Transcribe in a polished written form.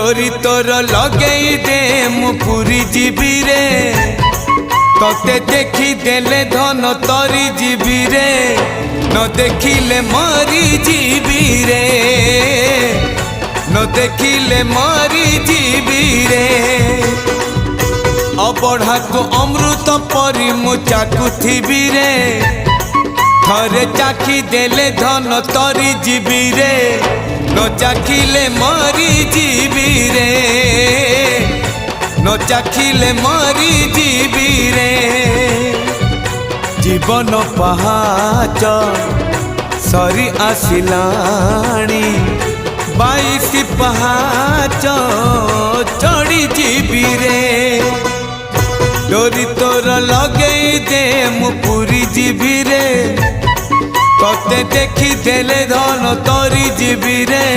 डोरी तोर लगेई दे मु पूरी जीवी रे तोते देखी देले धन तरी जीवी रे न देखिले मरी जीवी रे न देखिले मरी जीवी रे अबढ़ा तो अमृत परी मु चाकुथिबी रे थरे चाखी देले धन तरी जीवी रे न चाखिले मरी जीवी रे न चाखिले मरी जीवी रे जीवन पहाच सरी आसिलाणी 22 पहाच चढ़ी जीवी रे डोरी तोर लगेई दे मु पूरी जीवी रे तोते देखी देले धन तरी जीवी रे।